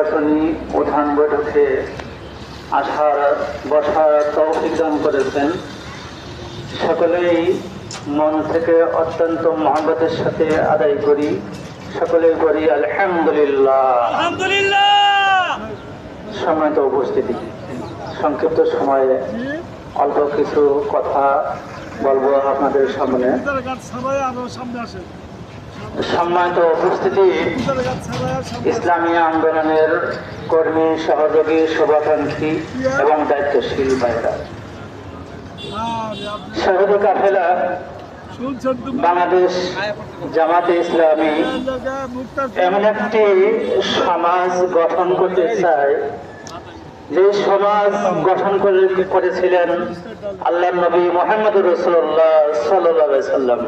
নির্বাচনী প্রধান বৈঠকে আসার বসার তৌফিক দান করেছেন। সকলেই মন থেকে অত্যন্ত মহব্বতের সাথে আদায় করি, সকলেই করি আলহামদুলিল্লাহ। সম্মানিত উপস্থিতি, সংক্ষিপ্ত সময়ে অল্প কিছু কথা বলবো আপনাদের সামনে। সম্মানিত উপস্থিতি, ইসলামী আন্দোলনের কর্মী, সহযোগী, শুভাকাঙ্ক্ষী এবং দায়িত্বশীল ভাইরা, শহীদ কাফেলা বাংলাদেশ জামাতে ইসলামী এমন একটি সমাজ গঠন করতে চায় যে সমাজ গঠন করেছিলেন আল্লাহ নবী মুহাম্মদ রাসূলুল্লাহ সাল্লাল্লাহু আলাইহি সাল্লাম,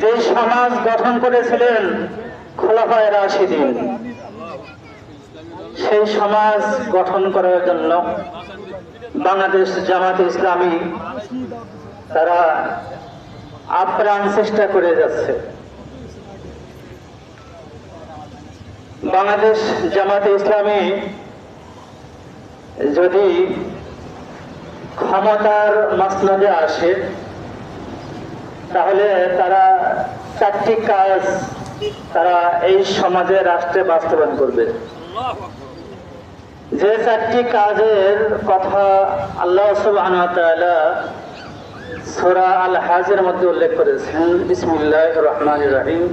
যে সমাজ গঠন করেছিলেন খোলাফায়ে রাশিদিন। সেই সমাজ গঠন করার জন্য বাংলাদেশ জামাতে ইসলামী তারা আপ্রাণ চেষ্টা করে যাচ্ছে। বাংলাদেশ জামাতে ইসলামী যদি ক্ষমতার মাসনদে আসে তাহলে তারা চারটি কাজ তারা এই সমাজে, রাষ্ট্রে বাস্তবায়ন করবে। যে চারটি কাজের কথা আল্লাহ সুবহানাহু ওয়া তাআলা সূরা আল হাজের মধ্যে উল্লেখ করেছেন। বিসমিল্লাহির রহমানির রহিম।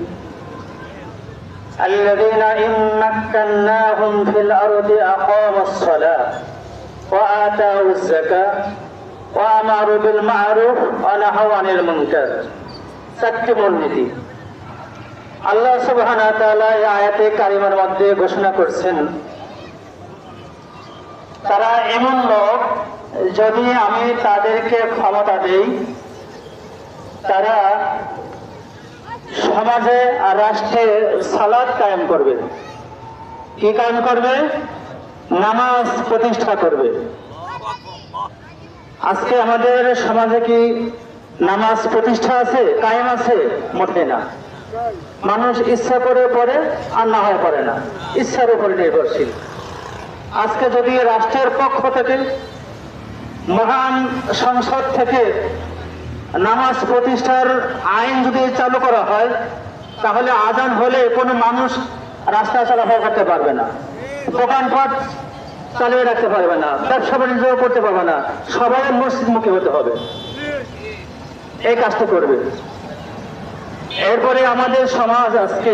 আল্লাযীনা ইন মাক্কান্নাহুম ফিল আরদি আকামুস সালাহ ওয়া আতাউজ যাকাহ ওয়া আমারু বিল মা'রুফ ওয়া নাহাউ আনিল মুনকার। চারটি মূলনীতি আল্লাহ সুবহানাহু ওয়া তাআলা এই আয়াতে কারিমার মধ্যে ঘোষণা করছেন, তারা এমন লোক যদি আমি তাদেরকে ক্ষমতা দেই, তারা সমাজে আর রাষ্ট্রে সালাত কায়েম করবে। কি কায়েম করবে? নামাজ প্রতিষ্ঠা করবে। আজকে আমাদের সমাজে কি নামাজ প্রতিষ্ঠা আছে, কায়েম আছে? মোটেই না। মানুষ ইচ্ছা করে পড়ে আর না হয় পড়ে না, ইচ্ছার উপরে নির্ভরশীল। আজকে যদি রাষ্ট্রের পক্ষ থেকে, মহান সংসদ থেকে নামাজ প্রতিষ্ঠার আইন যদি চালু করা হয়, তাহলে আজান হলে কোনো মানুষ রাস্তা চলাফেরা করতে পারবে না, দোকানপাট চালিয়ে রাখতে পারবে না, ব্যবসা বাণিজ্য করতে পারবে না, সবাই মসজিদমুখী হতে হবে। এই কাজটা করবে। এরপরে আমাদের সমাজ আজকে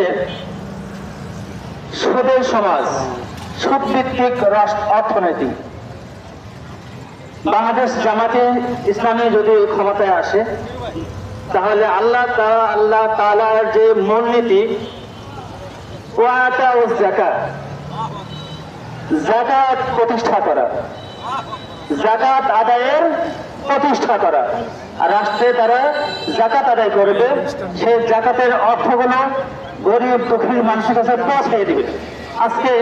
সুদের সমাজ, সুদভিত্তিক অর্থনীতি। বাংলাদেশ জামাতে ইসলামী যদি ক্ষমতায় আসে তাহলে আল্লাহ তাআলার যে মূলনীতি ওয়া আতাউজ যাকাত, যাকাত প্রতিষ্ঠা করা, যাকাত আদায়ের প্রতিষ্ঠা করা, রাষ্ট্রে তারা যাকাত আদায় করবে। সেই যাকাতের অর্থগুলো গরিব দুঃখী মানুষের কাছে পৌঁছে দিবে। আজকে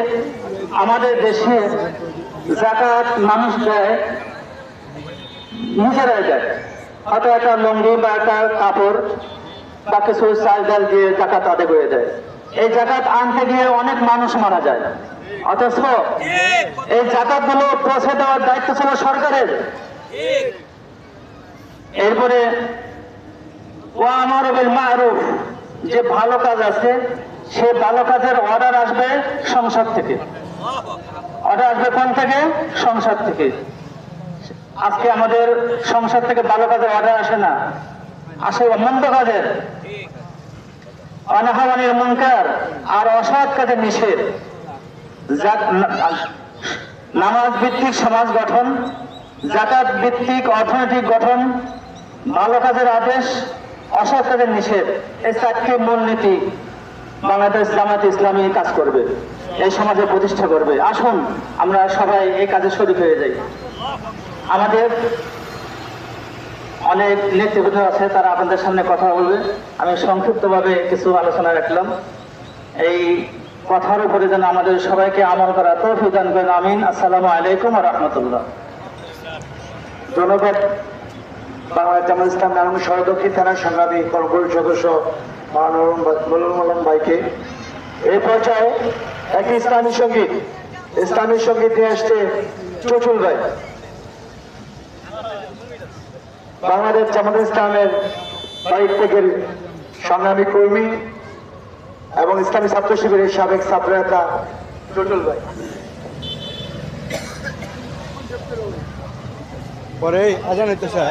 আমাদের দেশে যাকাত মানুষ দেয়, নিজেরাই দেয়। হয়তো একটা লুঙ্গি বা একটা কাপড় বা কিছু চাল ডাল দিয়ে যাকাত আদায় করে দেয়। এই যাকাত আনতে গিয়ে অনেক মানুষ মারা যায়, অথচ এই যাকাত গুলো পৌঁছে দেওয়ার দায়িত্ব ছিল সরকারের। এরপরে ওয়া আমারু বিল মা'রুফ, যে ভালো কাজ আছে সে ভালো কাজের অর্ডার আসবে সংসদ থেকে। অর্ডার আসবে কোন থেকে? সংসদ থেকে। আজকে আমাদের সংসদ থেকে ভালো কাজের অর্ডার আসে না, আসে মন্দ কাজের, ওয়া নাহাউ আনিল মুনকার, আর অসৎ কাজের নিষেধ। নামাজ ভিত্তিক সমাজ গঠন, যাকাত ভিত্তিক অর্থনৈতিক গঠন, ভালো কাজের আদেশ, অসৎ কাজের নিষেধ। এই চারটি মূলনীতি বাংলাদেশ জামাতে ইসলামী কাজ করবে, এই সমাজে প্রতিষ্ঠা করবে। আসুন আমরা সবাই এই কাজে শরীক হয়ে যাই। আমাদের অনেক নেতৃবৃন্দ আছে, তারা আপনাদের সামনে কথা বলবে। আমি সংক্ষিপ্তভাবে কিছু আলোচনা রাখলাম। এই কথার উপরে যেন আমাদের সবাইকে আমল করা তৌফিক দান করেন, আমিন। আসসালামু আলাইকুম ওয়া রাহমাতুল্লাহ। ধন্যবাদ বাংলাদেশ জামাত ইসলামী নারায়ণগঞ্জ শহর দক্ষিণ থানার সংগ্রামী কর্মকর্তা সদস্য মৌলানা আলম ভাইকে। এই পর্যায়ে একটি ইসলামী সঙ্গীত নিয়ে আসছে চচুল ভাই। বাংলাদেশ জামাত ইসলামের বাইক থেকে সংগ্রামী কর্মী এবং ইসলামী ছাত্র শিবিরের সাবেক ছাত্র নেতা চচুল ভাই। পরে আজান হইতেছে